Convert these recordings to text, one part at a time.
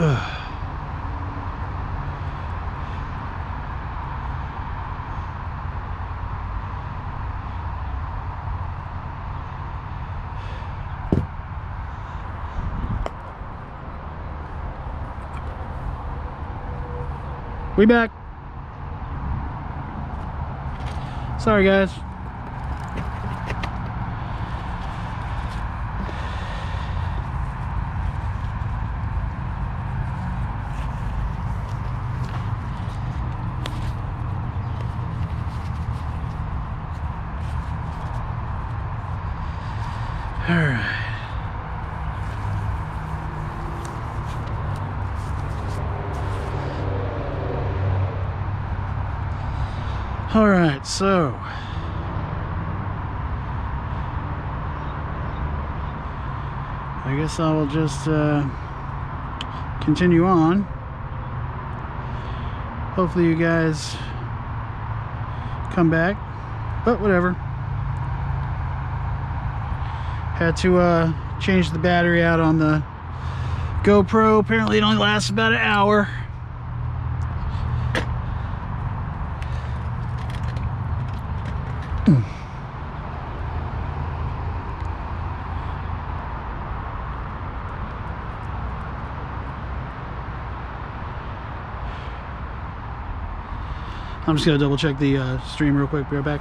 Ugh. We back. Sorry guys. All right. All right, so I guess I will just continue on. Hopefully you guys come back, but whatever. Had to change the battery out on the GoPro. Apparently it only lasts about an hour. I'm just gonna double check the stream real quick. Be right back.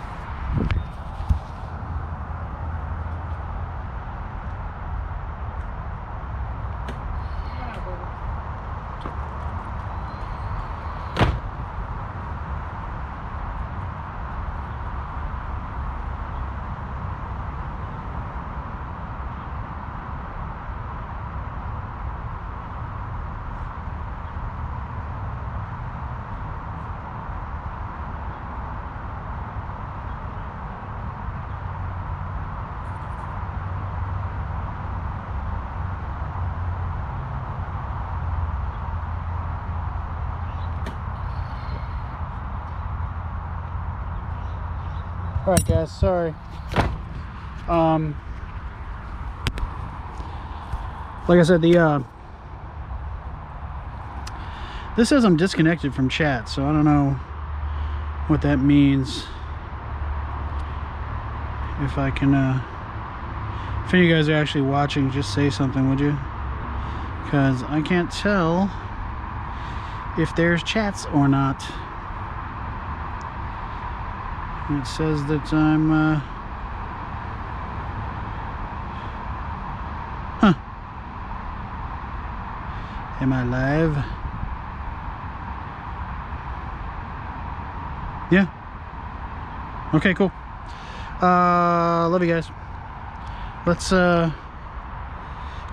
All right, guys. Sorry. Like I said, this says I'm disconnected from chat, so I don't know what that means. If I can, if any of you guys are actually watching, just say something, would you? Because I can't tell if there's chats or not. It says that I'm, huh. Am I live? Yeah. Okay, cool. Love you guys. Let's,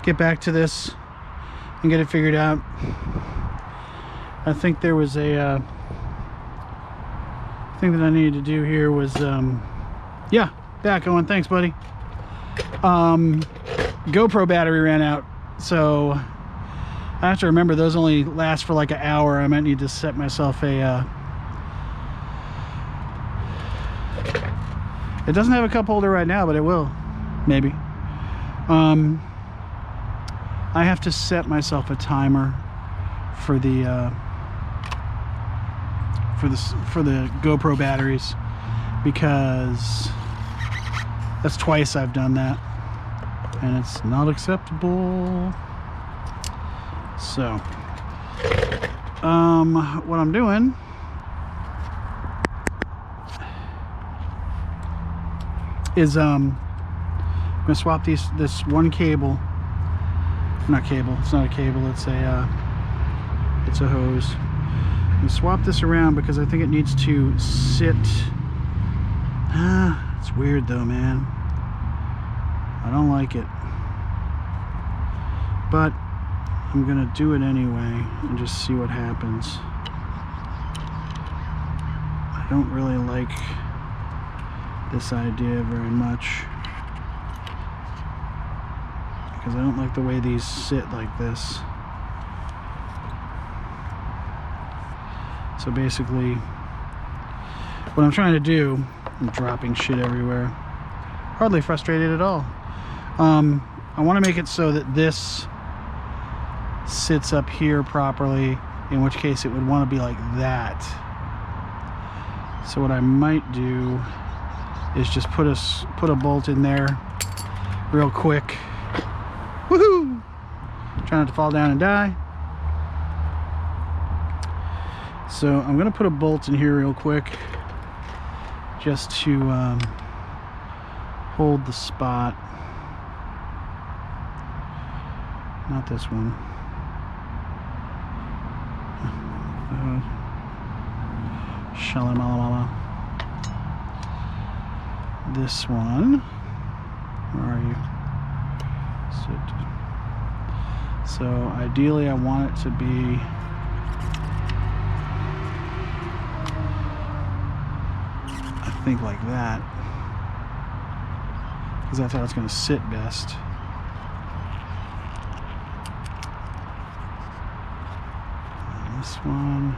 get back to this and get it figured out. I think there was a, thing that I needed to do here was yeah, back on. Thanks, buddy. GoPro battery ran out, so I have to remember those only last for like an hour. I might need to set myself a it doesn't have a cup holder right now, but it will, maybe. I have to set myself a timer for the for the GoPro batteries, because that's twice I've done that and it's not acceptable. So what I'm doing is I'm gonna swap this one cable, not cable, it's not a cable, it's a hose. And swap this around because I think it needs to sit. It's weird though, man. I don't like it, but I'm gonna do it anyway and just see what happens. I don't really like this idea very much because I don't like the way these sit like this. So basically, what I'm trying to do, I'm dropping shit everywhere. Hardly frustrated at all. I want to make it so that this sits up here properly, in which case it would want to be like that. So what I might do is just put a bolt in there real quick. Woohoo! Try not to fall down and die. So I'm gonna put a bolt in here real quick, just to hold the spot. Not this one. Shalamalala. This one. Where are you? So ideally I want it to be like that, because that's how it's going to sit best. And this one,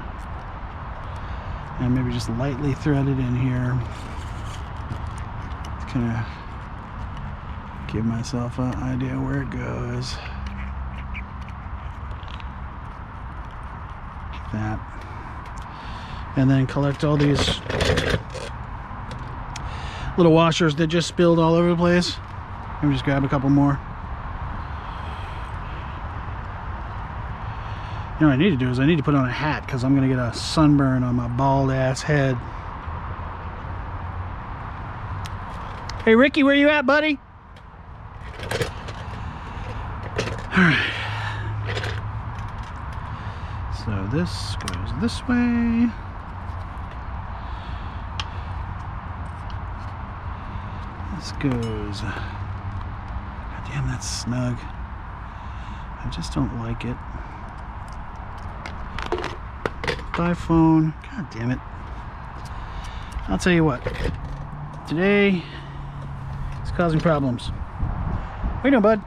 and maybe just lightly thread it in here to kind of give myself an idea where it goes. Like that. And then collect all these little washers that just spilled all over the place. Let me just grab a couple more. You know what I need to do is I need to put on a hat, because I'm gonna get a sunburn on my bald ass head. Hey Ricky, where you at, buddy? Alright. So this goes this way. This goes. God damn, that's snug. I just don't like it. Bye phone. God damn it. I'll tell you what. Today it's causing problems. What you doing, bud?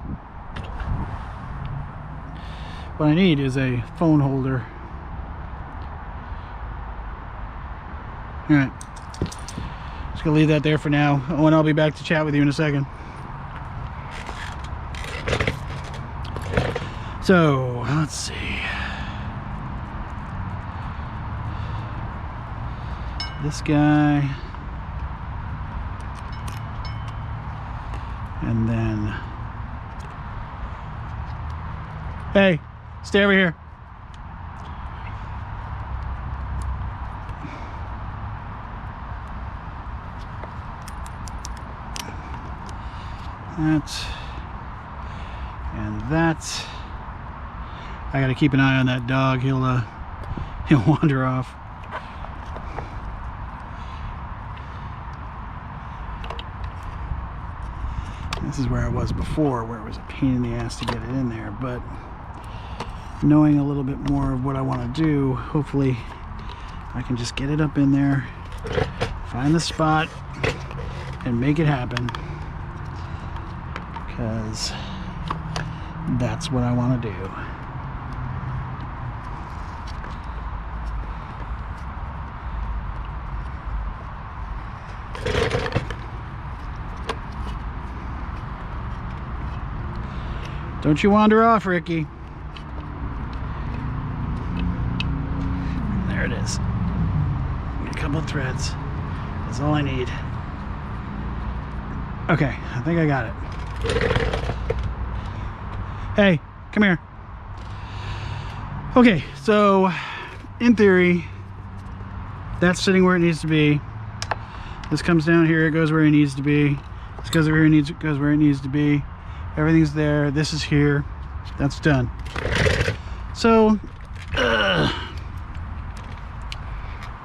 What I need is a phone holder. Alright. Just gonna leave that there for now, and I'll be back to chat with you in a second. So, let's see. This guy. And then... Hey, stay over here. That and that. I gotta keep an eye on that dog. He'll wander off. This is where I was before, where it was a pain in the ass to get it in there, but knowing a little bit more of what I want to do, hopefully I can just get it up in there, find the spot, and make it happen. Because that's what I want to do. Don't you wander off, Ricky. There it is. A couple of threads. That's all I need. Okay, I think I got it. Hey, come here. Okay, so in theory, that's sitting where it needs to be. This comes down here, it goes where it needs to be. This goes over here, it goes where it needs to be. Everything's there. This is here. That's done. So, that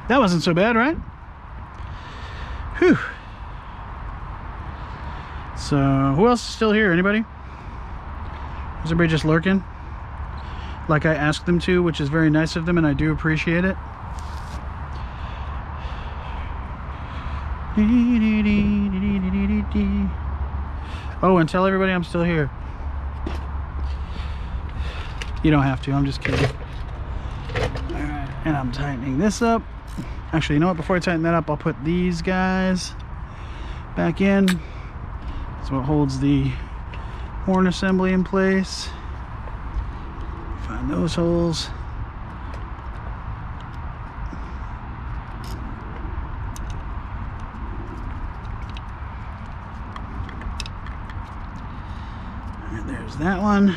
wasn't so bad, right? Whew. So, who else is still here? Anybody? Is everybody just lurking? Like I asked them to, which is very nice of them, and I do appreciate it. Oh, and tell everybody I'm still here. You don't have to, I'm just kidding. Alright, and I'm tightening this up. Actually, you know what? Before I tighten that up, I'll put these guys back in. That's what holds the horn assembly in place. If nose holes. And there's that one.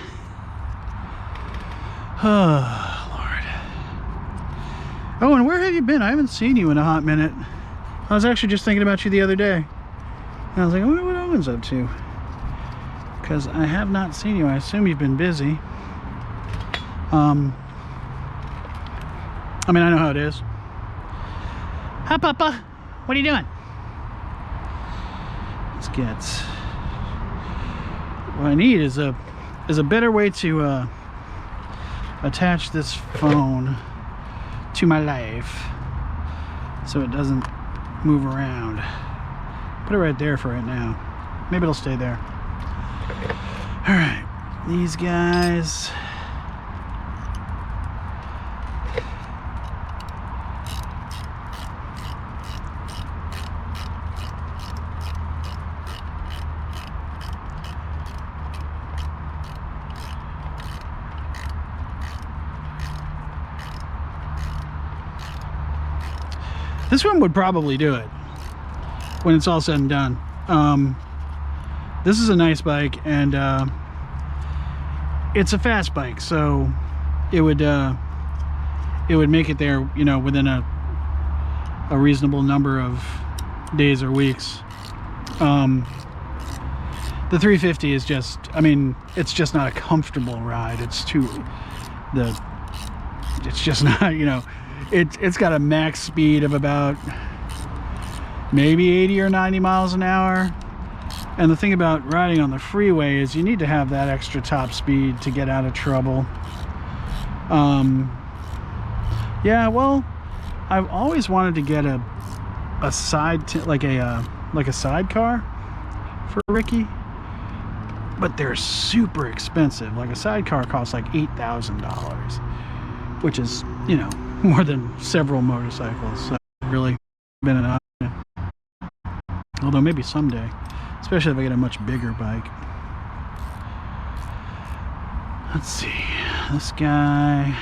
Oh, Lord. Oh, and where have you been? I haven't seen you in a hot minute. I was actually just thinking about you the other day. And I was like, I wonder what Owen's up to. Because I have not seen you. I assume you've been busy. I mean, I know how it is. Hi, Papa. What are you doing? Let's get... What I need is a better way to attach this phone to my life so it doesn't move around. Put it right there for right now. Maybe it'll stay there. All right, these guys. This one would probably do it when it's all said and done. This is a nice bike, and it's a fast bike, so it would make it there, you know, within a reasonable number of days or weeks. The 350 is just, I mean, it's just not a comfortable ride. It's just not, you know, it's got a max speed of about maybe 80 or 90 miles an hour. And the thing about riding on the freeway is you need to have that extra top speed to get out of trouble. Yeah, well, I've always wanted to get a like a sidecar for Ricky, but they're super expensive. Like a sidecar costs like $8,000, which is, you know, more than several motorcycles. So really been an option. Although maybe someday, especially if I get a much bigger bike. Let's see, this guy,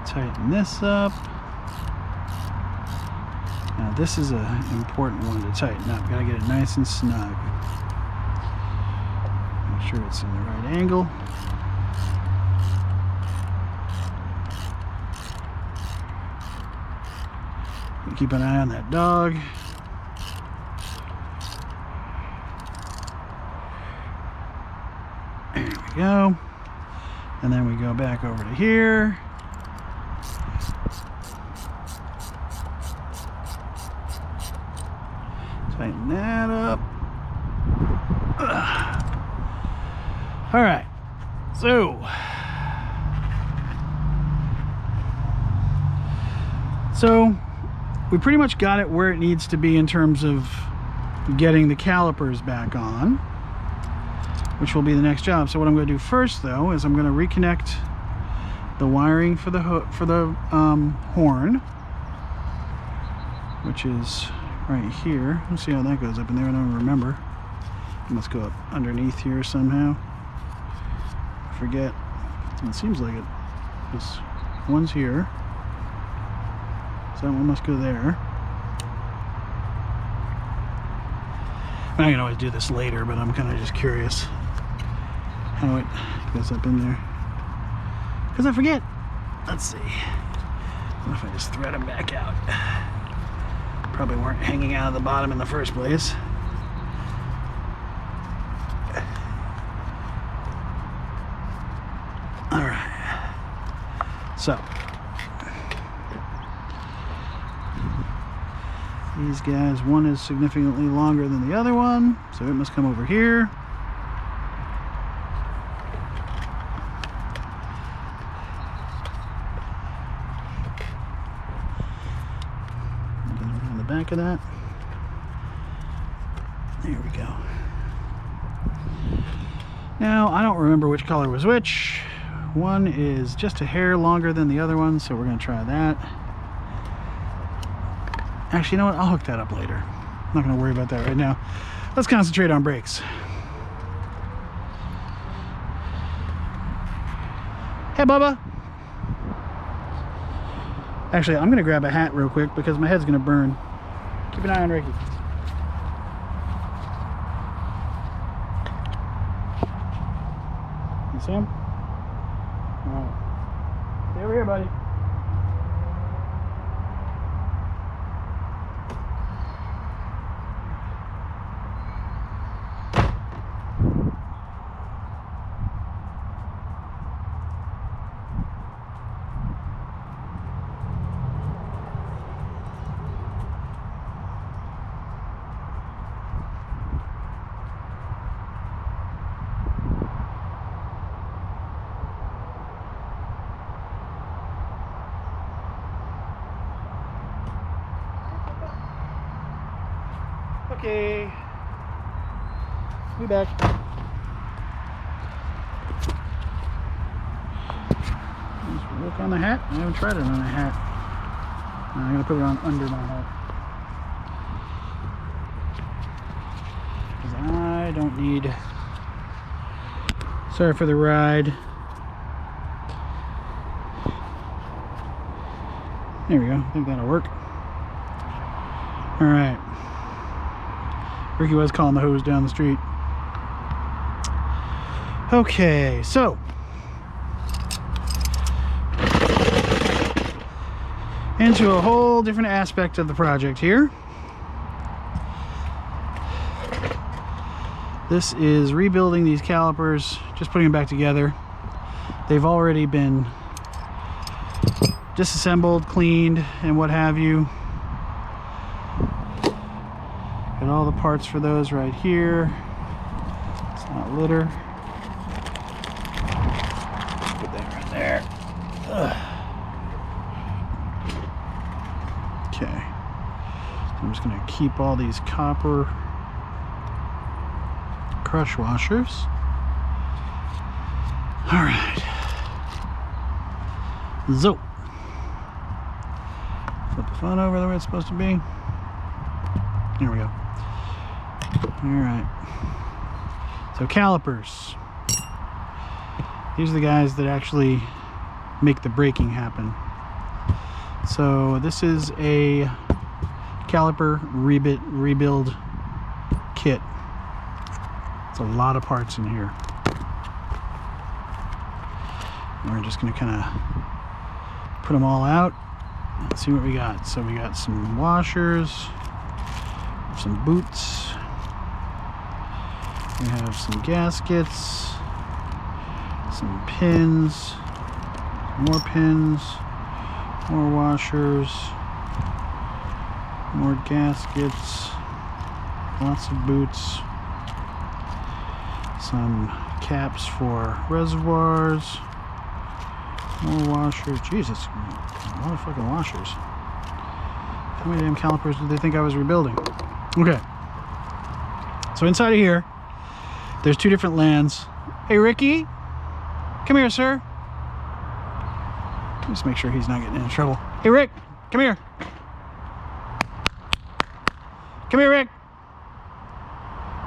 tighten this up. Now this is an important one to tighten up. Gotta get it nice and snug. Make sure it's in the right angle. Keep an eye on that dog. There we go. And then we go back over to here. Tighten that up. All right. So we pretty much got it where it needs to be in terms of getting the calipers back on, which will be the next job. So what I'm going to do first, though, is I'm going to reconnect the wiring for the horn, which is right here. Let's see how that goes up in there. I don't remember. It must go up underneath here somehow. I forget. It seems like it. This one's here. So that one must go there. I can always do this later, but I'm kind of just curious how it goes up in there. Because I forget. Let's see. What if I just thread them back out? Probably weren't hanging out of the bottom in the first place. Alright. So. These guys, one is significantly longer than the other one, so it must come over here. On the back of that. There we go. Now, I don't remember which color was which. One is just a hair longer than the other one, so we're going to try that. Actually, you know what? I'll hook that up later. I'm not going to worry about that right now. Let's concentrate on brakes. Hey, Bubba. Actually, I'm gonna grab a hat real quick because my head's gonna burn. Keep an eye on Ricky. You see him? Alright. Stay over here, buddy. Okay, be back. Let's work on the hat. I haven't tried it on a hat. I'm gonna put it on under my hat because I don't need. Sorry for the ride. There we go. I think that'll work. All right. Ricky was calling the hose down the street. Okay, so into a whole different aspect of the project here. This is rebuilding these calipers, just putting them back together. They've already been disassembled, cleaned, and what have you. Got all the parts for those right here. It's not litter. Put that right there. Ugh. Okay. I'm just going to keep all these copper crush washers. All right. So, flip the phone over the way it's supposed to be. There we go. All right. So calipers. These are the guys that actually make the braking happen. So this is a caliper rebuild kit. It's a lot of parts in here. And we're just going to kind of put them all out and see what we got. So we got some washers, some boots, we have some gaskets, some pins, more washers, more gaskets, lots of boots, some caps for reservoirs, more washers. Jesus, a lot of fucking washers. How many damn calipers did they think I was rebuilding? Okay. So inside of here, there's two different lands. Hey, Ricky, come here, sir. Just make sure he's not getting into trouble. Hey, Rick, come here. Come here, Rick.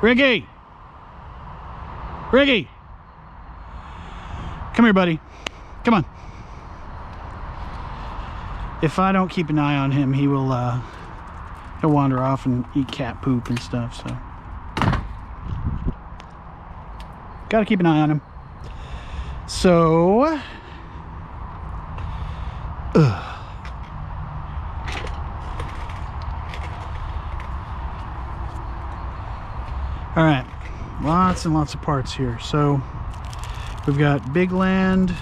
Ricky. Ricky. Come here, buddy. Come on. If I don't keep an eye on him, he will he'll wander off and eat cat poop and stuff, so gotta keep an eye on him. So all right, lots and lots of parts here. So we've got big land,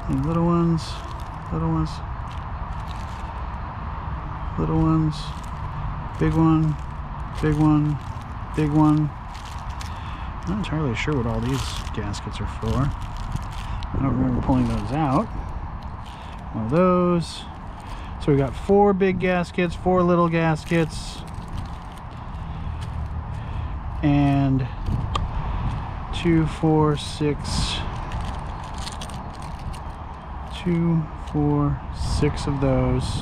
and little ones, big one, big one. I'm not entirely sure what all these gaskets are for. I don't remember pulling those out. One of those. So we got 4 big gaskets, 4 little gaskets, and 2, 4, 6. 2, 4, 6 of those.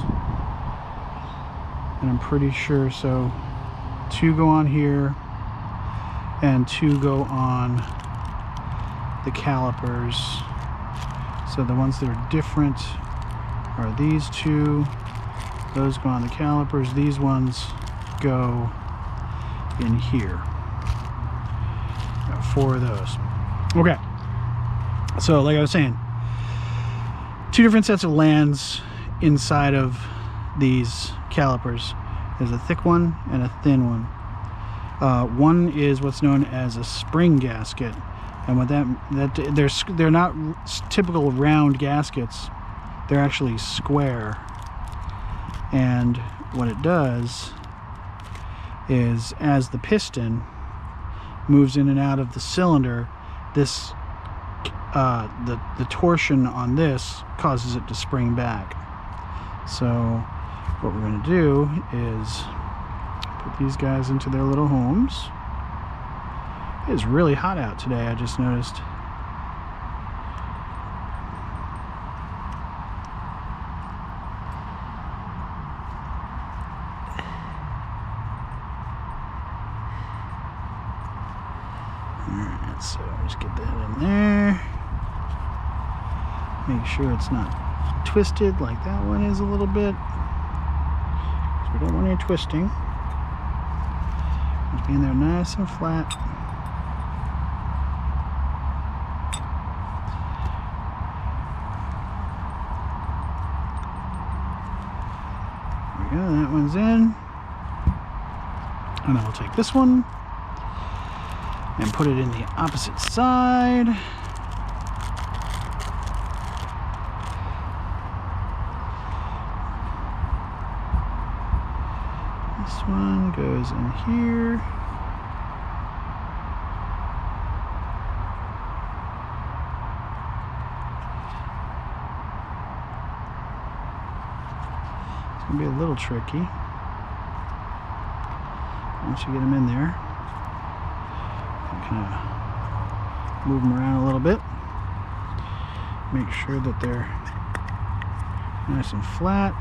And I'm pretty sure, so 2 go on here and 2 go on the calipers. So the ones that are different are these two. Those go on the calipers. These ones go in here. Got 4 of those. Okay. So like I was saying, 2 different sets of lands inside of these calipers. There's a thick one and a thin one. One is what's known as a spring gasket, and what they're not typical round gaskets. They're actually square. And what it does is, as the piston moves in and out of the cylinder, this the torsion on this causes it to spring back. So what we're going to do is put these guys into their little homes. It is really hot out today, I just noticed. Alright, so just get that in there. Make sure it's not twisted like that one is a little bit. So we don't want any twisting. Just be in there nice and flat. There we go, that one's in. And then we'll take this one and put it in the opposite side. This one goes in here. It's going to be a little tricky once you get them in there. Kind of move them around a little bit. Make sure that they're nice and flat.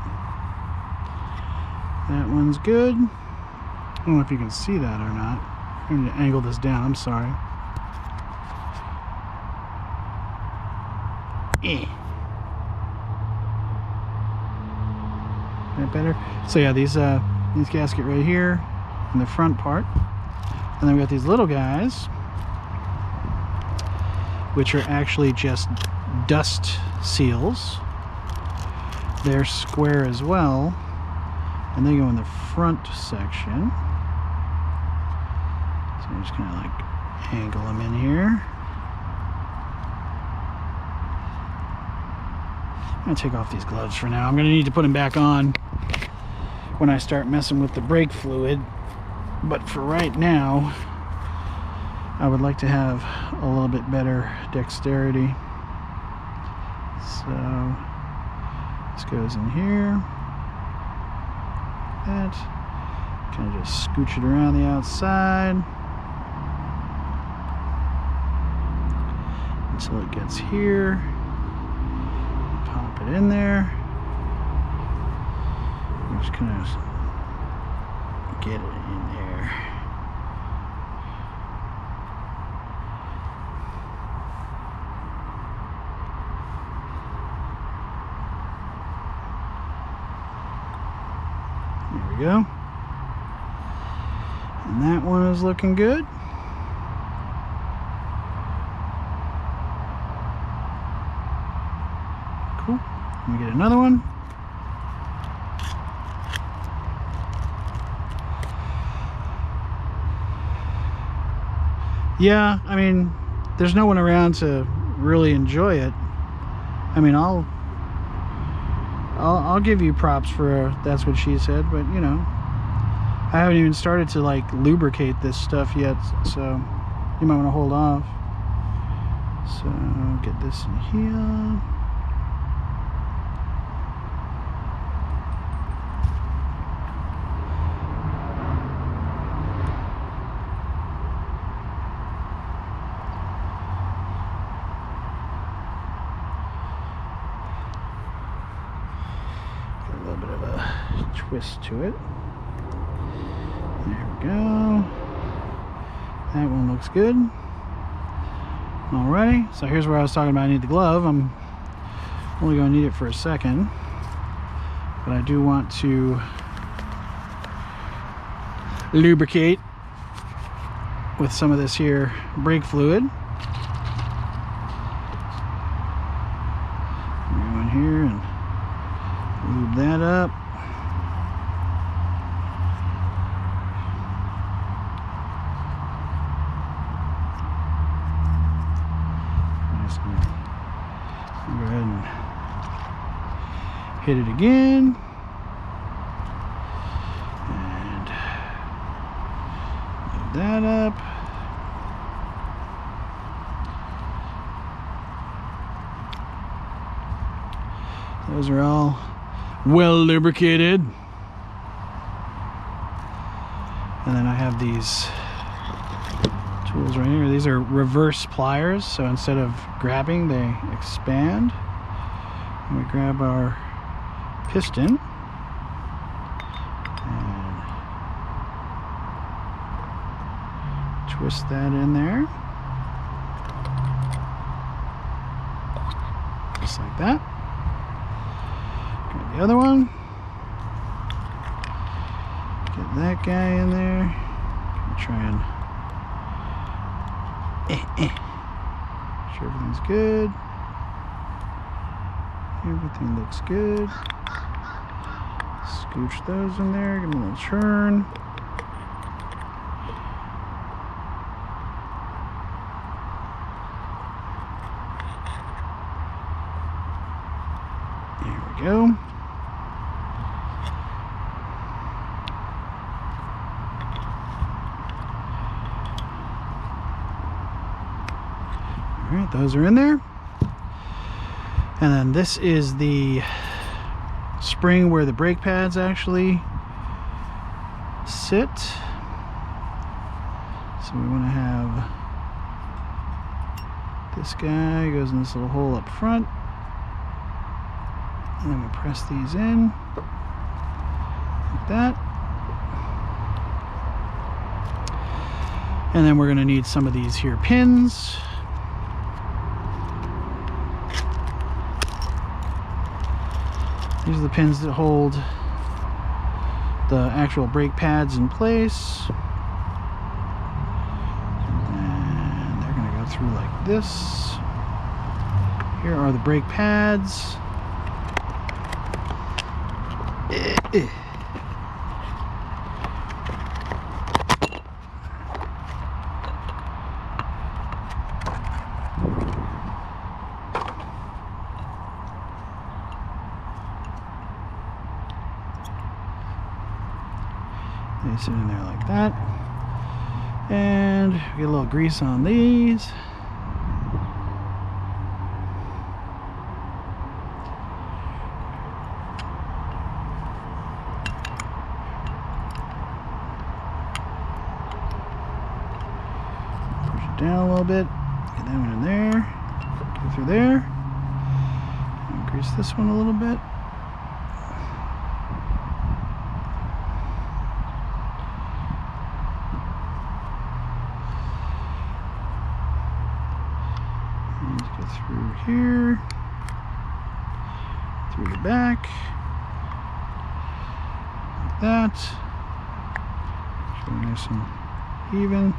That one's good. I don't know if you can see that or not. I'm going to angle this down. I'm sorry. That better? So yeah, these gasket right here in the front part. And then we got these little guys, which are actually just dust seals. They're square as well, and they go in the front section. So I'm just kind of like angle them in here. I'm gonna take off these gloves for now. I'm gonna need to put them back on when I start messing with the brake fluid. But for right now, I would like to have a little bit better dexterity. So this goes in here. That. Kind of just scooch it around the outside until it gets here. Pop it in there. I'm just kind of get it in there. There we go. And that one is looking good. Cool. Let me get another one. Yeah, I mean, there's no one around to really enjoy it. I mean, I'll give you props for that's what she said, but you know, I haven't even started to like lubricate this stuff yet, so you might want to hold off. So get this in here. Twist to it. There we go. That one looks good. Alrighty, so here's where I was talking about I need the glove. I'm only going to need it for a second, but I do want to lubricate with some of this here brake fluid. Go in here and lube that up. Go ahead and hit it again. And load that up. Those are all well lubricated. And then I have these tools right here. These are reverse pliers, so instead of grabbing, they expand. And we grab our piston and twist that in there, just like that. Grab the other one, get that guy in there. Try and make sure everything's good. Everything looks good. Scooch those in there, give them a little churn. There we go. Alright, those are in there. And then this is the spring where the brake pads actually sit. So we want to have this guy goes in this little hole up front. And then we press these in like that. And then we're going to need some of these here pins. These are the pins that hold the actual brake pads in place. And they're going to go through like this. Here are the brake pads. They sit in there like that. And get a little grease on these. Push it down a little bit. Get that one in there. Go through there. And grease this one a little bit. Through here, through the back, like that. Should be nice and even.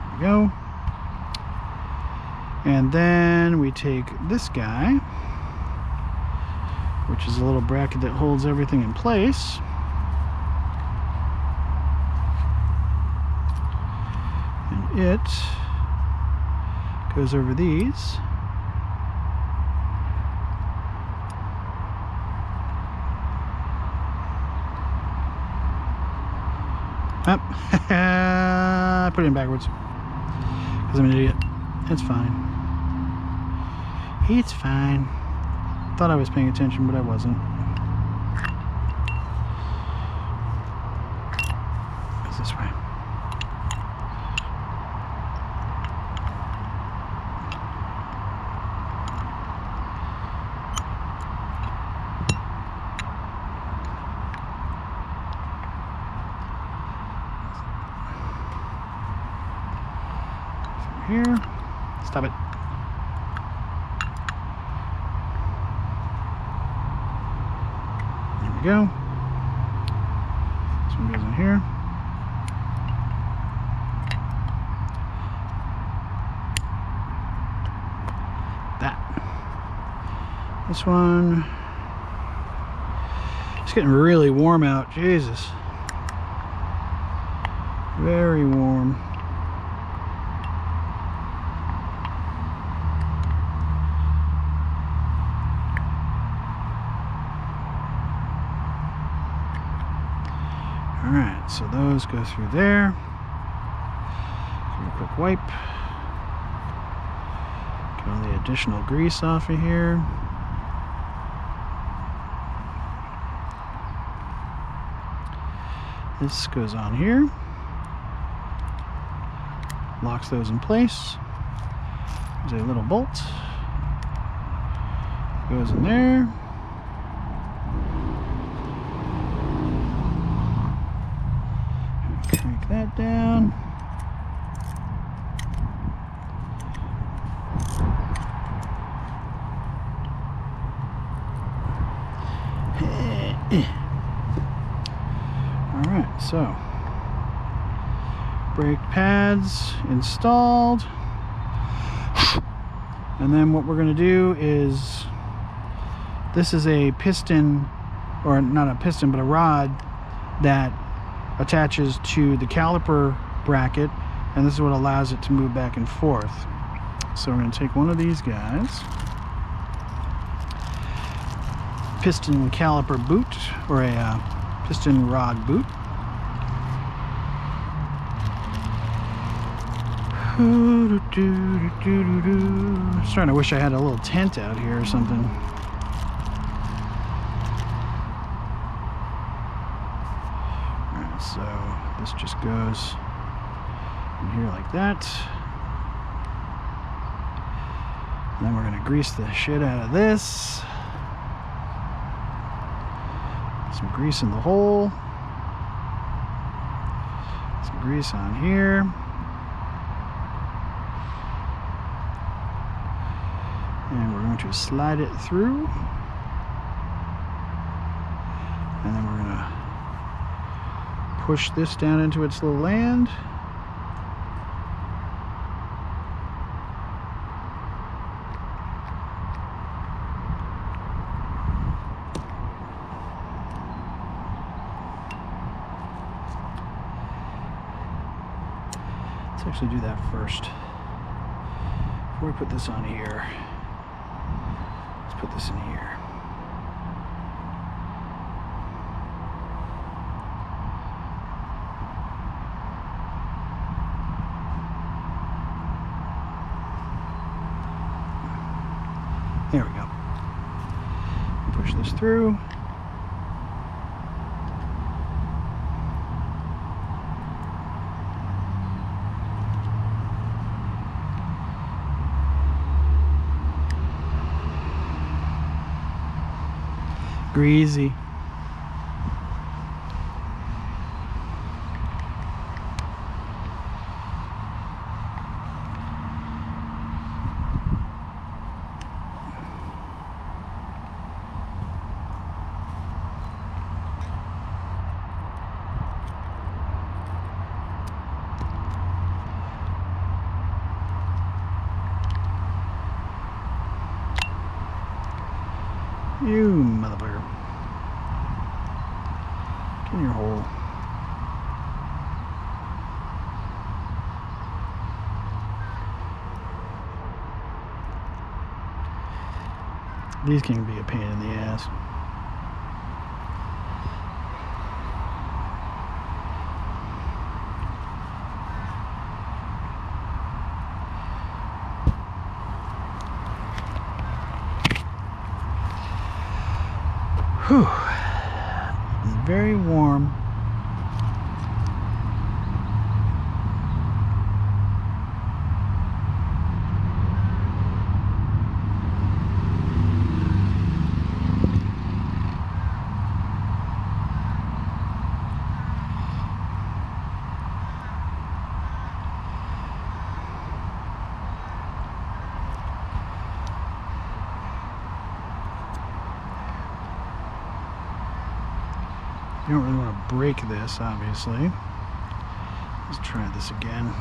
There we go. And then we take this guy, which is a little bracket that holds everything in place. And it goes over these. I put it in backwards because I'm an idiot. It's fine. It's fine. Thought I was paying attention, but I wasn't. It's this way. Stop it. There we go. This one goes in here. That. This one. It's getting really warm out. Jesus. Very warm. Alright, so those go through there. Do a quick wipe. Get all the additional grease off of here. This goes on here. Locks those in place. There's a little bolt. Goes in there. Crank that down. Alright, so brake pads installed, and then what we're going to do is, this is a piston, or not a piston but a rod that attaches to the caliper bracket, and this is what allows it to move back and forth. So we're going to take one of these guys, piston caliper boot, or a piston rod boot. I'm starting to wish I had a little tent out here or something. Alright, so this just goes in here like that. And then we're going to grease the shit out of this. Some grease in the hole. Some grease on here. And we're going to slide it through. And then we're going to push this down into its little land. Let's actually do that first. Before we put this on here. Put this in here. There we go. Push this through. Greasy. You motherfucker. Get in your hole. These can be a pain in the ass. Whew. It's very warm. You don't really want to break this, obviously. Let's try this again.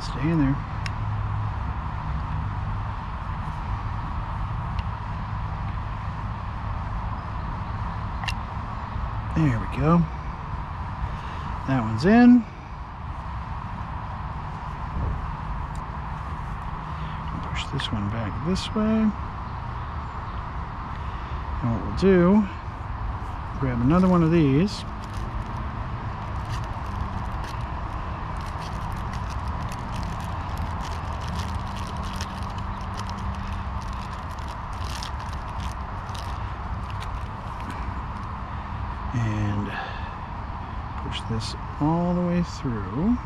Stay in there. There we go. That one's in. Push this one back this way. And what we'll do, grab another one of these. And push this all the way through.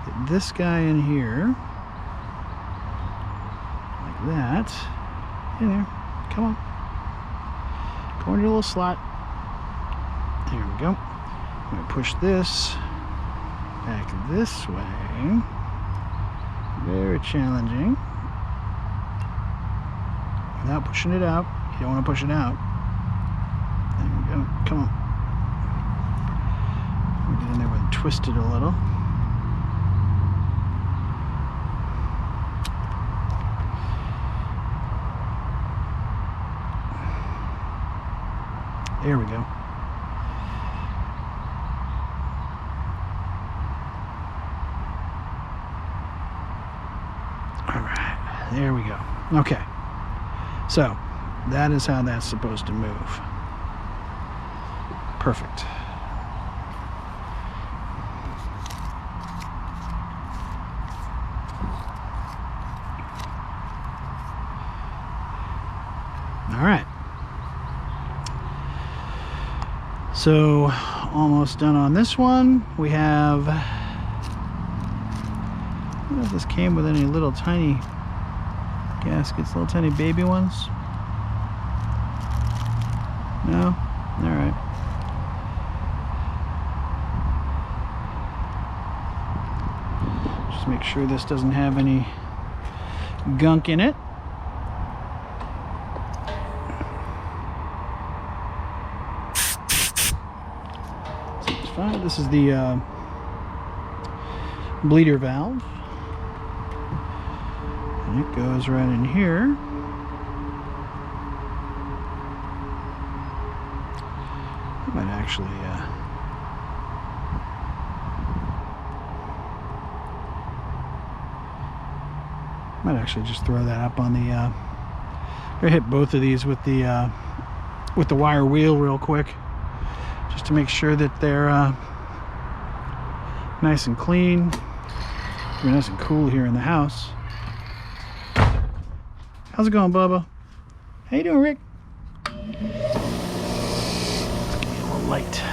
Get this guy in here, like that. In there. Come on. Go in your little slot. There we go. I'm going to push this back this way. Very challenging. Without pushing it out. You don't want to push it out. There we go. Come on. We'll get in there and twist it a little. There we go. All right. There we go. Okay. So, that is how that's supposed to move. Perfect. All right. So, almost done on this one. We have, I don't know if this came with any little tiny gaskets, little tiny baby ones. No? All right. Just make sure this doesn't have any gunk in it. Seems fine. This is the bleeder valve. And it goes right in here. I might actually just throw that up on the I hit both of these with the wire wheel real quick, just to make sure that they're nice and clean. They're nice and cool here in the house. How's it going, Bubba? How you doing, Rick? Let's get a little light.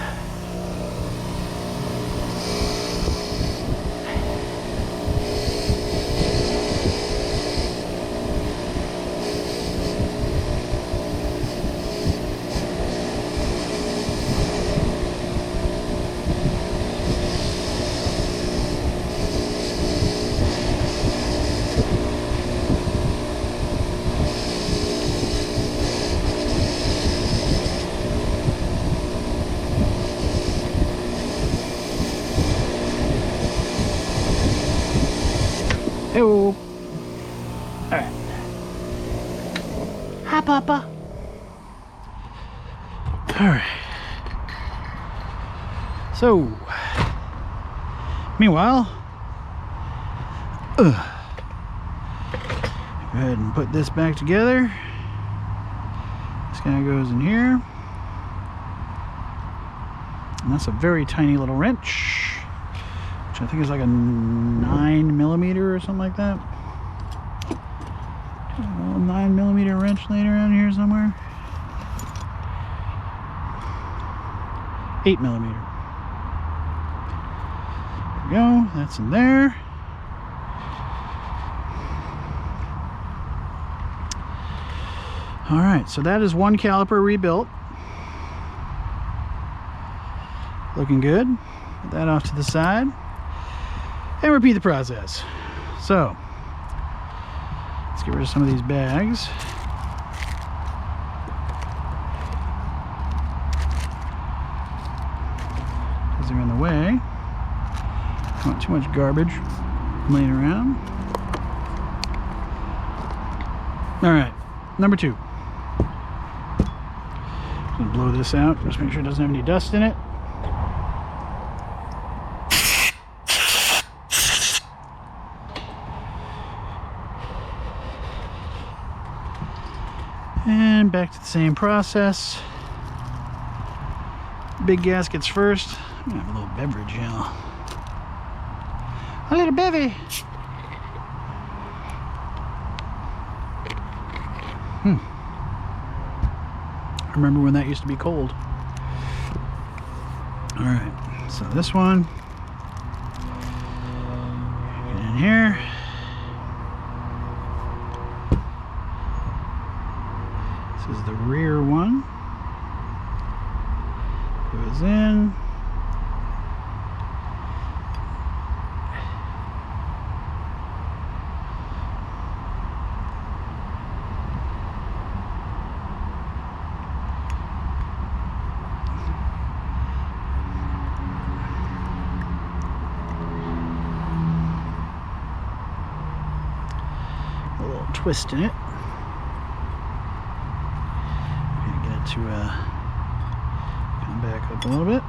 Hello. All right. Hi, Papa. All right. So, meanwhile, go ahead and put this back together. This guy goes in here. And that's a very tiny little wrench, which I think is like a 9mm or something like that. A little 9mm wrench laying around here somewhere. 8mm. There we go. That's in there. All right, so that is one caliper rebuilt. Looking good. Put that off to the side and repeat the process. So let's get rid of some of these bags. Because they're in the way. Not too much garbage laying around. All right, number 2. Just blow this out. Just make sure it doesn't have any dust in it. And back to the same process. Big gaskets first. I'm gonna have a little beverage, yeah. A little bevy. I remember when that used to be cold. All right, so this one. Get in here. This is the rear one. Goes in. A little twist in it. To come back up a little bit.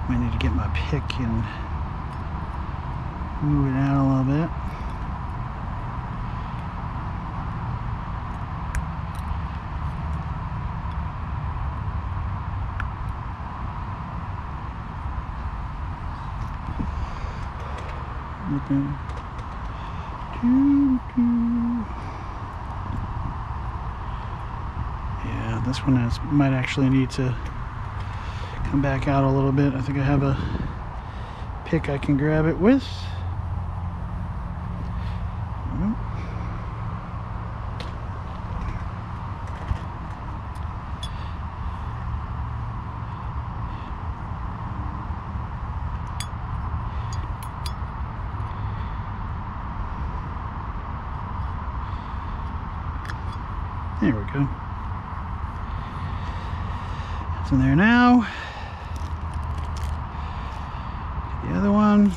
Might need to get my pick and move it out a little bit. Yeah, this one might actually need to come back out a little bit. I think I have a pick I can grab it with. There we go. It's in there now. The other one.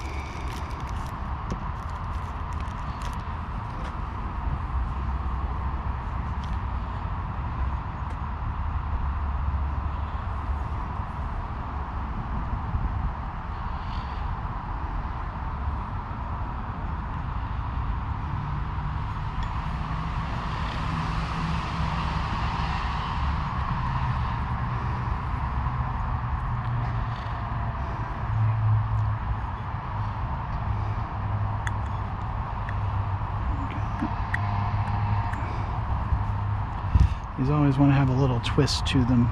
These always want to have a little twist to them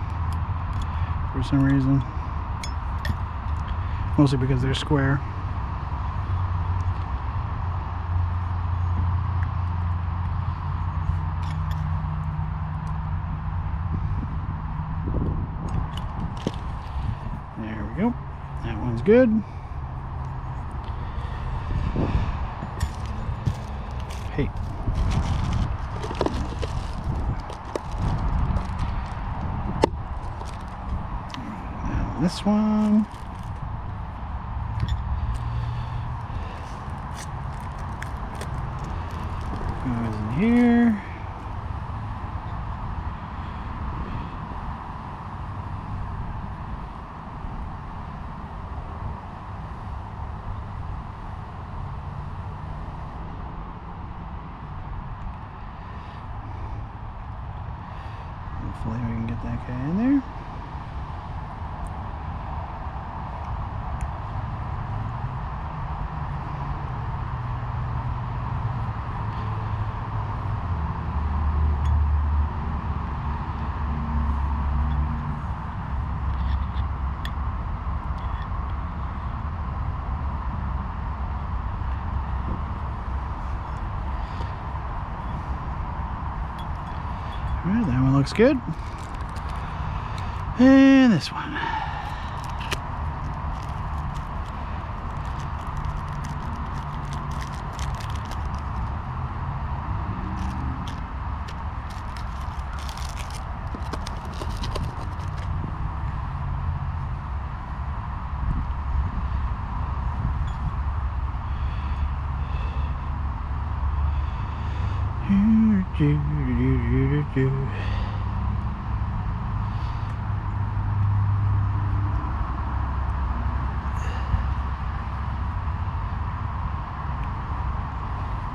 for some reason. Mostly because they're square. There we go. That one's good. Hey. This one. Goes in here. Hopefully we can get that guy in there. Alright, that one looks good. And this one.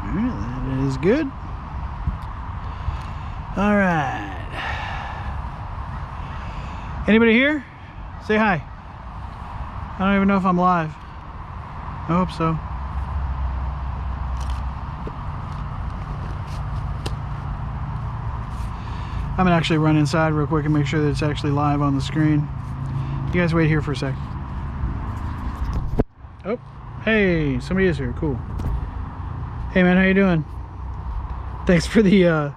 That is good. All right. Anybody here? Say hi. I don't even know if I'm live. I hope so. I'm gonna actually run inside real quick and make sure that it's actually live on the screen. You guys wait here for a sec. Oh, hey, somebody is here. Cool. Hey man, how you doing? Thanks for the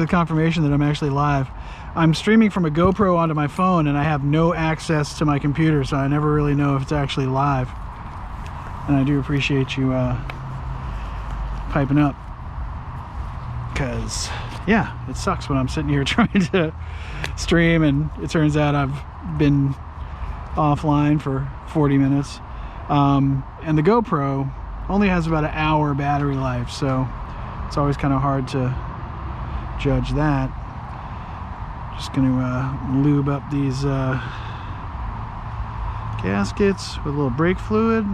confirmation that I'm actually live. I'm streaming from a GoPro onto my phone and I have no access to my computer, so I never really know if it's actually live. And I do appreciate you piping up, because yeah, it sucks when I'm sitting here trying to stream and it turns out I've been offline for 40 minutes. And the GoPro only has about an hour battery life, so it's always kind of hard to judge that. Just gonna lube up these gaskets with a little brake fluid.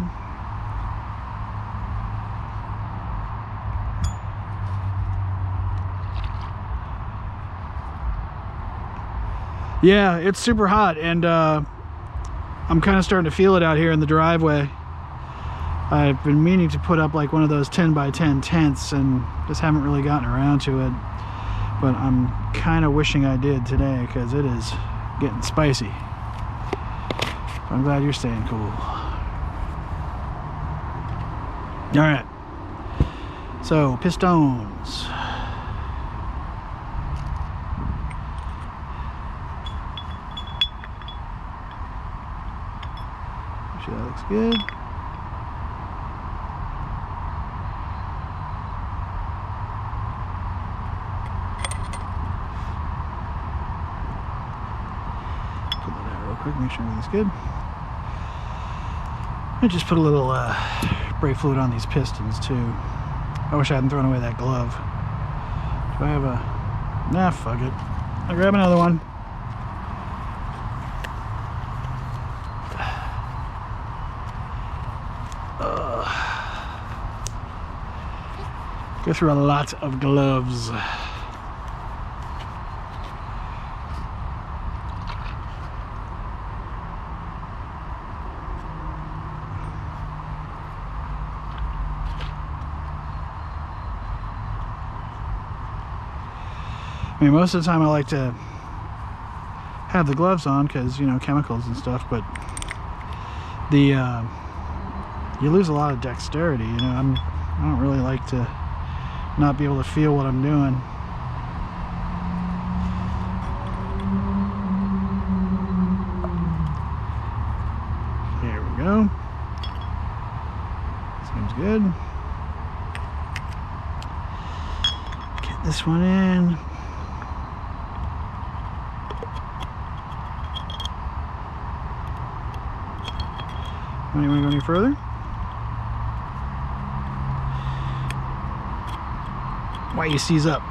Yeah, it's super hot, and I'm kind of starting to feel it out here in the driveway. I've been meaning to put up like one of those 10 by 10 tents and just haven't really gotten around to it, but I'm kind of wishing I did today because it is getting spicy. I'm glad you're staying cool. All right, so pistons. That looks good. Pull that out real quick, make sure everything's good. I just put a little brake fluid on these pistons too. I wish I hadn't thrown away that glove. Do I have a... Nah, fuck it. I'll grab another one. Go through a lot of gloves. I mean, most of the time I like to have the gloves on because, you know, chemicals and stuff, but the you lose a lot of dexterity, you know. I don't really like to not be able to feel what I'm doing. There we go. Seems good. Get this one in. Anyone go any further? Why you seize up?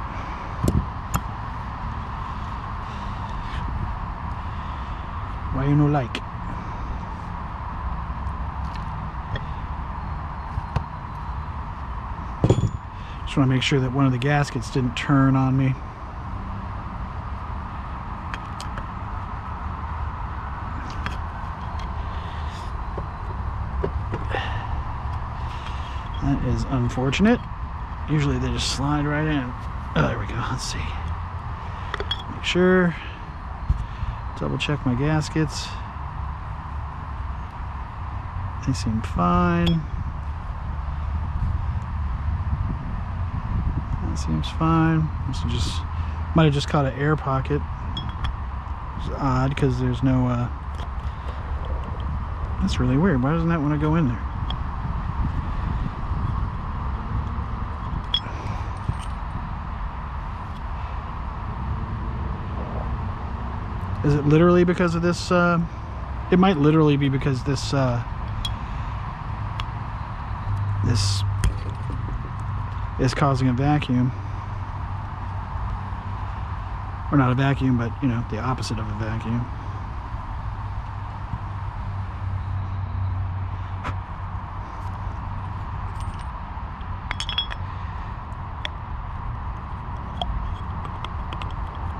Why you no like? Just want to make sure that one of the gaskets didn't turn on me. That is unfortunate. Usually they just slide right in. Oh, there we go. Let's see. Make sure. Double check my gaskets. They seem fine. That seems fine. This just might have just caught an air pocket. Which is odd because there's no. That's really weird. Why doesn't that want to go in there? Is it literally because of this? It might literally be because this this is causing a vacuum. Or not a vacuum, but you know, the opposite of a vacuum.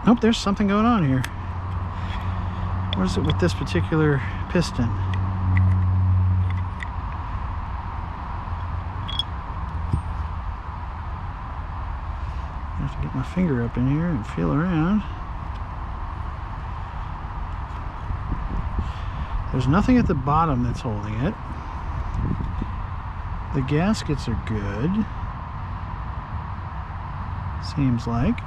Nope, there's something going on here. What is it with this particular piston? I have to get my finger up in here and feel around. There's nothing at the bottom that's holding it. The gaskets are good. Seems like.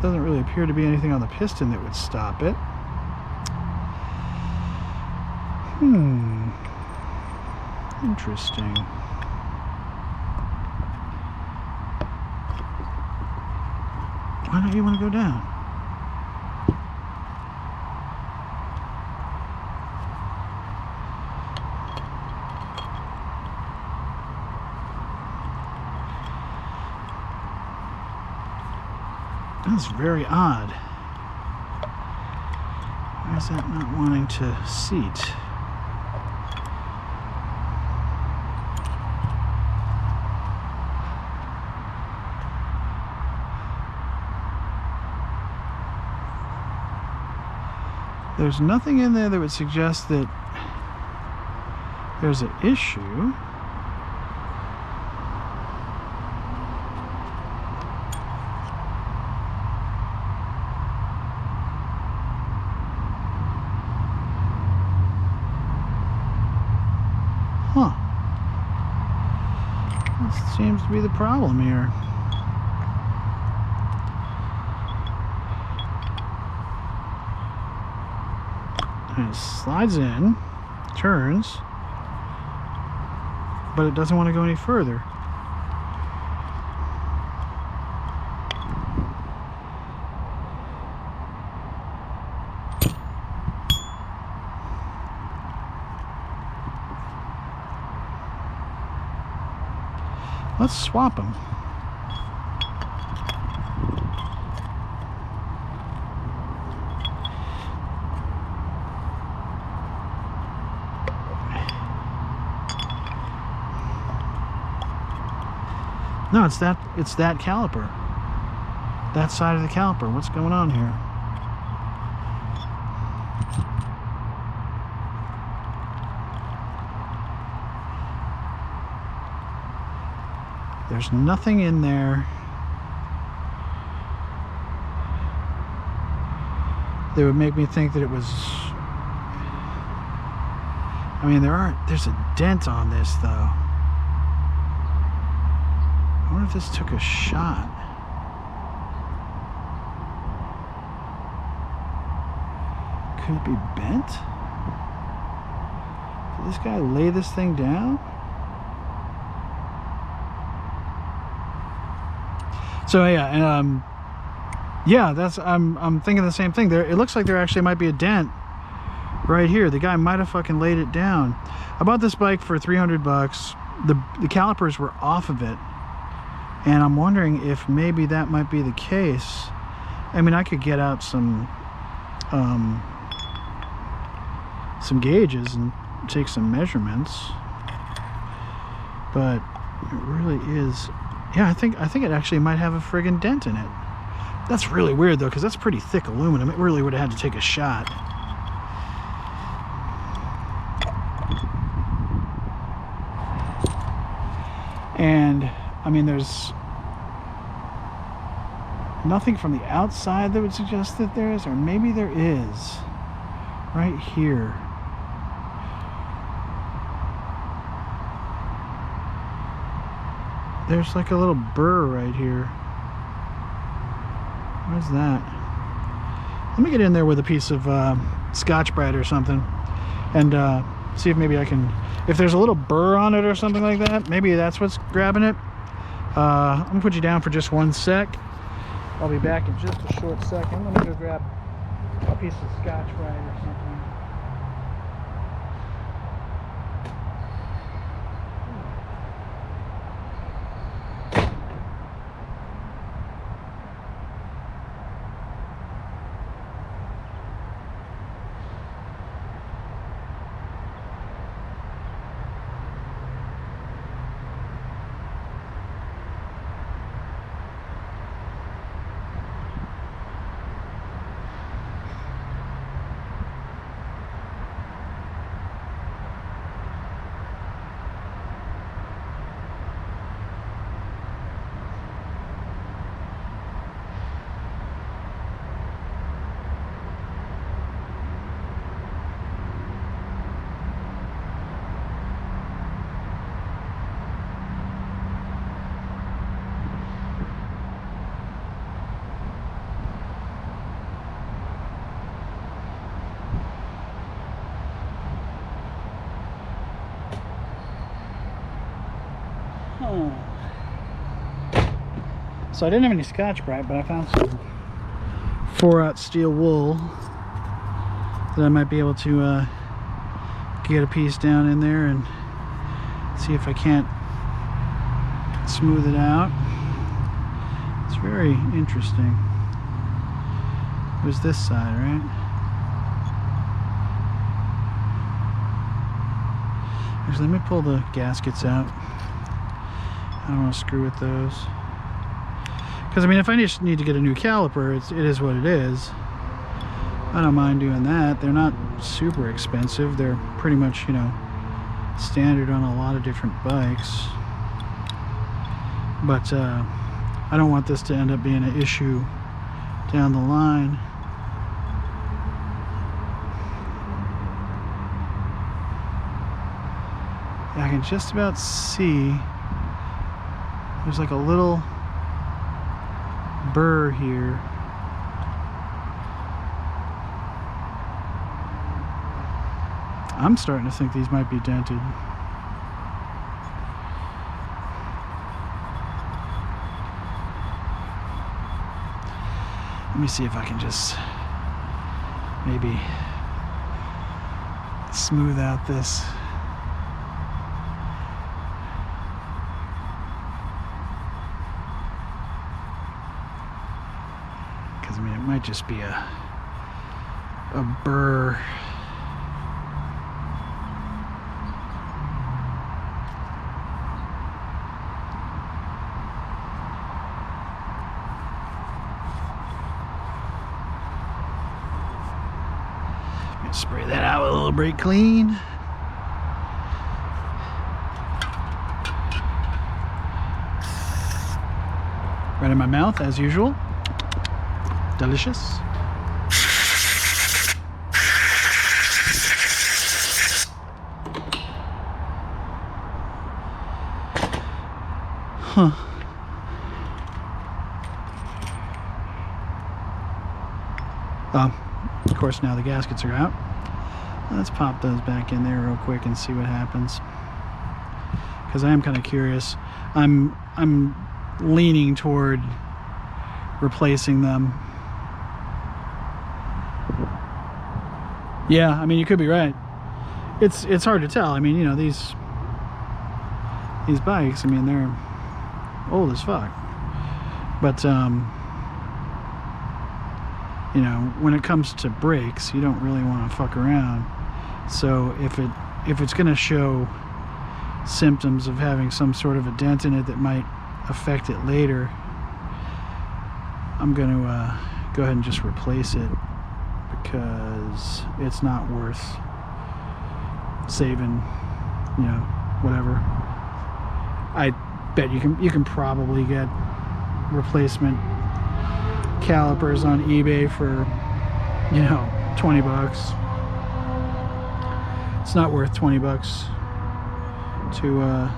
Doesn't really appear to be anything on the piston that would stop it. Interesting. Why don't you want to go down? That's very odd. Why is that not wanting to seat? There's nothing in there that would suggest that there's an issue. Huh. That seems to be the problem here. And it slides in, turns, but it doesn't want to go any further. Let's swap them. No, it's that caliper. That side of the caliper. What's going on here? There's nothing in there that would make me think that it was. I mean, there's a dent on this though. I wonder if this took a shot. Could it be bent? Did this guy lay this thing down? So yeah, and yeah, that's I'm thinking the same thing. There, it looks like there actually might be a dent right here. The guy might have fucking laid it down. I bought this bike for 300 bucks. The calipers were off of it. And I'm wondering if maybe that might be the case. I mean, I could get out some gauges and take some measurements, but it really is. Yeah, I think it actually might have a friggin' dent in it. That's really weird though, because that's pretty thick aluminum. It really would have had to take a shot. And I mean, there's nothing from the outside that would suggest that there is, or maybe there is right here. There's like a little burr right here. Where's that? Let me get in there with a piece of Scotch-Brite or something and see if maybe I can, if there's a little burr on it or something like that, maybe that's what's grabbing it. I'm gonna put you down for just 1 sec. I'll be back in just a short second. Let me go grab a piece of Scotch-Brite or something. So I didn't have any Scotch-Brite, but I found some 4/0 steel wool that I might be able to get a piece down in there and see if I can't smooth it out. It's very interesting. It was this side, right? Actually, let me pull the gaskets out. I don't want to screw with those. Because, I mean, if I just need to get a new caliper, it is what it is. I don't mind doing that. They're not super expensive. They're pretty much, you know, standard on a lot of different bikes. But I don't want this to end up being an issue down the line. I can just about see there's like a little burr here. I'm starting to think these might be dented. Let me see if I can just maybe smooth out this. Because, I mean, it might just be a burr. Spray that out with a little brake clean. Right in my mouth, as usual. Delicious. Huh. Of course, now the gaskets are out. Let's pop those back in there real quick and see what happens. Because I am kind of curious. I'm leaning toward replacing them. Yeah, I mean, you could be right. It's hard to tell. I mean, you know, these bikes, I mean, they're old as fuck. But you know, when it comes to brakes, you don't really want to fuck around. So if it's going to show symptoms of having some sort of a dent in it that might affect it later, I'm going to go ahead and just replace it, because it's not worth saving, you know, whatever. bet you can probably get replacement calipers on eBay for, you know, 20 bucks. It's not worth 20 bucks to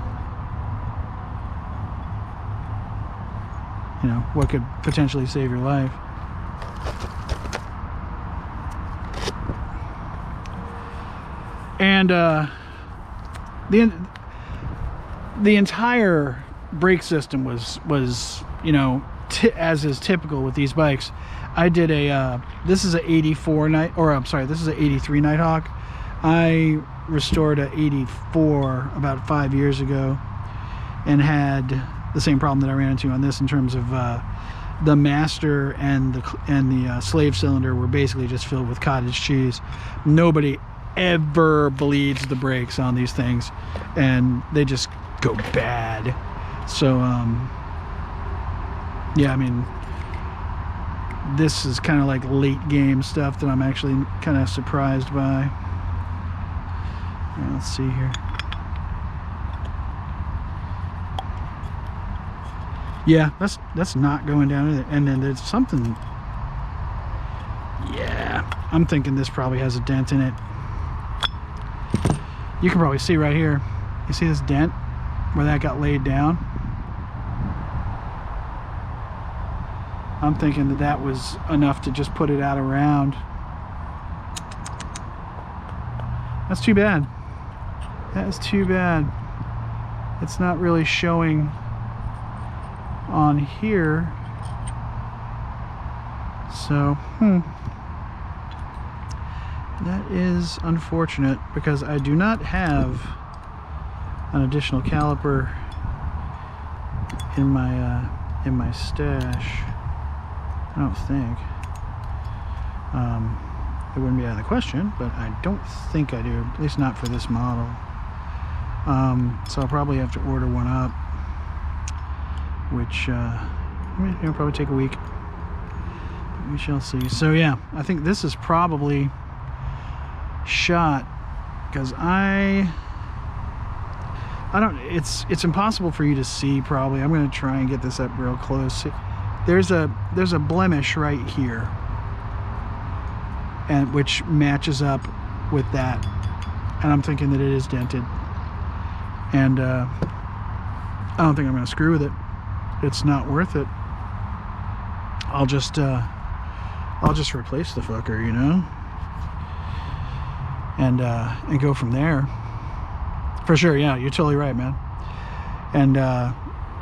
you know, what could potentially save your life. And the entire brake system was you know, as is typical with these bikes. I did a this is a 84 this is a 83 Nighthawk. I restored a 84 about 5 years ago and had the same problem that I ran into on this, in terms of the master and the slave cylinder were basically just filled with cottage cheese. Nobody ever bleeds the brakes on these things, and they just go bad. So yeah, I mean, this is kind of like late game stuff that I'm actually kind of surprised by. Let's see here. Yeah, that's not going down either. And then there's something. Yeah, I'm thinking this probably has a dent in it. You can probably see right here. You see this dent where that got laid down? I'm thinking that that was enough to just put it out around. That's too bad. That is too bad. It's not really showing on here. So, that is unfortunate, because I do not have an additional caliper in my stash. I don't think. It wouldn't be out of the question, but I don't think I do, at least not for this model. So I'll probably have to order one up, which it'll probably take a week. But we shall see. So yeah, I think this is probably shot, because I don't. It's impossible for you to see. Probably. I'm going to try and get this up real close. There's a blemish right here, and which matches up with that, and I'm thinking that it is dented, and I don't think I'm going to screw with it. It's not worth it. I'll just replace the fucker, you know, and go from there. For sure, yeah, you're totally right, man. And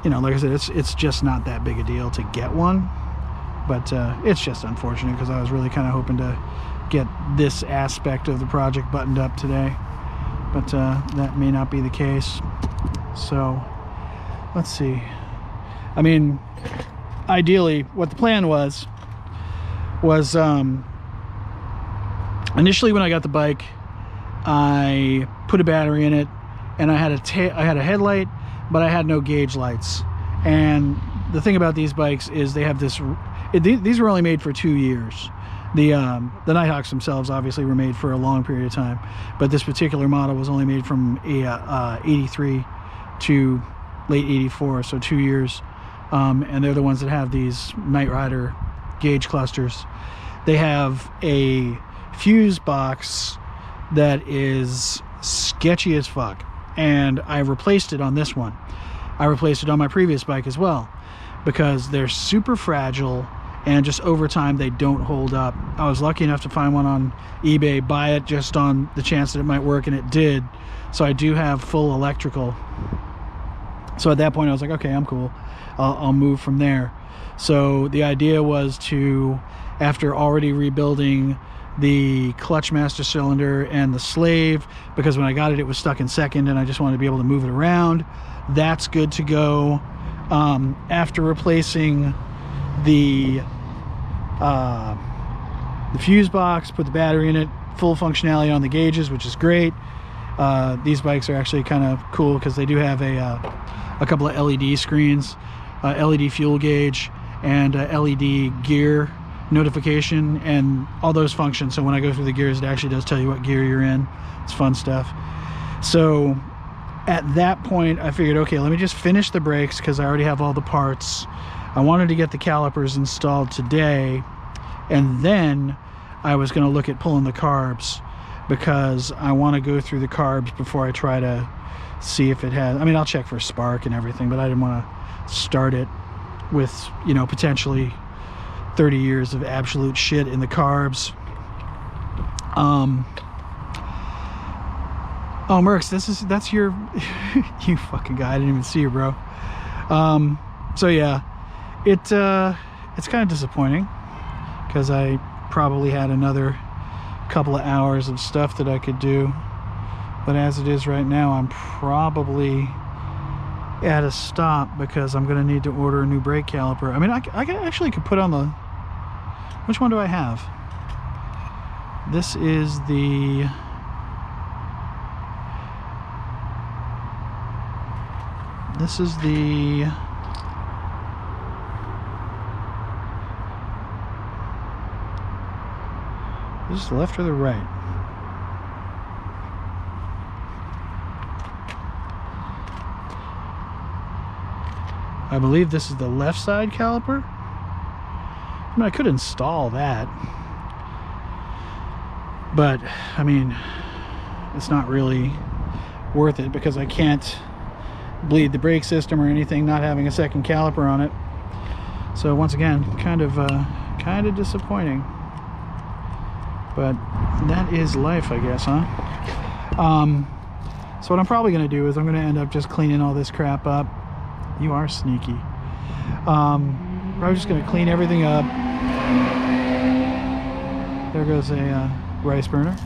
you know, like I said, it's just not that big a deal to get one, but it's just unfortunate, because I was really kind of hoping to get this aspect of the project buttoned up today, but that may not be the case. So let's see. I mean, ideally, what the plan was initially when I got the bike, I put a battery in it, and I had a headlight, but I had no gauge lights. And the thing about these bikes is they have this. These were only made for 2 years. The Nighthawks themselves obviously were made for a long period of time, but this particular model was only made from 83 to late 84, so 2 years. And they're the ones that have these Night Rider gauge clusters. They have a fuse box that is sketchy as fuck, and I replaced it on this one. I replaced it on my previous bike as well, because they're super fragile, and just over time they don't hold up. I was lucky enough to find one on eBay, buy it just on the chance that it might work, and it did. So I do have full electrical. So at that point I was like, okay, I'm cool. I'll move from there. So the idea was to, after already rebuilding the clutch master cylinder and the slave, because when I got it, it was stuck in second, and I just wanted to be able to move it around. That's good to go. After replacing the fuse box, put the battery in it, full functionality on the gauges, which is great. These bikes are actually kind of cool, because they do have a couple of LED screens, LED fuel gauge, and LED gear notification, and all those functions. So when I go through the gears, it actually does tell you what gear you're in. It's fun stuff. So at that point, I figured, okay, let me just finish the brakes because I already have all the parts. I wanted to get the calipers installed today, and then I was going to look at pulling the carbs because I want to go through the carbs before I try to see if it has, I mean, I'll check for spark and everything, but I didn't want to start it with, you know, potentially 30 years of absolute shit in the carbs. Oh, Mercs, that's your you fucking guy. I didn't even see you, bro. So yeah, it's kind of disappointing because I probably had another couple of hours of stuff that I could do, but as it is right now, I'm probably at a stop because I'm gonna need to order a new brake caliper. I mean, I actually could put on the, which one do I have? This is the, is this the left or the right? I believe this is the left side caliper. I mean, I could install that, but I mean, it's not really worth it because I can't bleed the brake system or anything not having a second caliper on it. So once again, kind of disappointing, but that is life, I guess, huh? So what I'm probably going to do is I'm going to end up just cleaning all this crap up. You are sneaky. Probably just going to clean everything up. There goes a rice burner.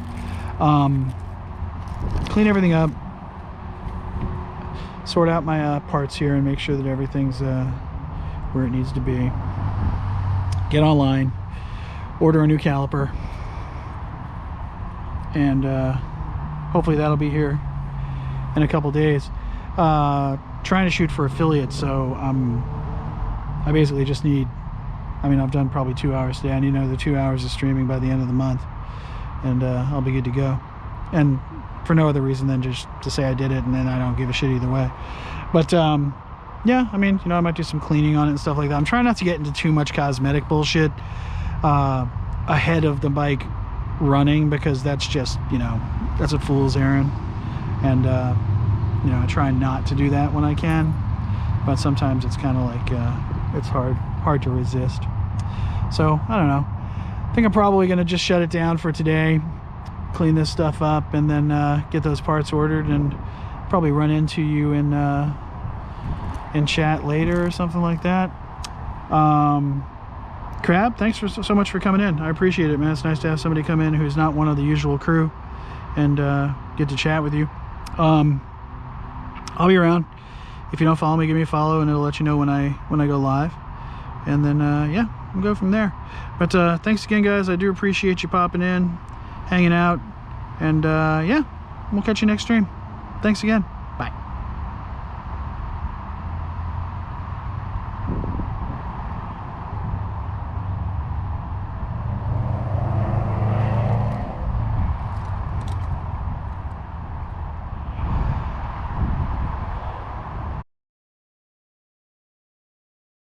Clean everything up, sort out my parts here and make sure that everything's where it needs to be. Get online, order a new caliper, and hopefully that'll be here in a couple days. Trying to shoot for affiliates, so I basically just need, I mean, I've done probably 2 hours today. I need another 2 hours of streaming by the end of the month, and I'll be good to go. And for no other reason than just to say I did it, and then I don't give a shit either way. But yeah, I mean, you know, I might do some cleaning on it and stuff like that. I'm trying not to get into too much cosmetic bullshit ahead of the bike running, because that's just, you know, that's a fool's errand. And you know, I try not to do that when I can, but sometimes it's kind of like it's hard to resist. So I don't know, I think I'm probably gonna just shut it down for today, clean this stuff up, and then get those parts ordered, and probably run into you in chat later or something like that. Crab, thanks so much for coming in. I appreciate it, man. It's nice to have somebody come in who's not one of the usual crew and get to chat with you. I'll be around. If you don't follow me, give me a follow, and it'll let you know when I go live. And then yeah, we'll go from there. But thanks again, guys. I do appreciate you popping in, hanging out, and yeah, we'll catch you next stream. Thanks again.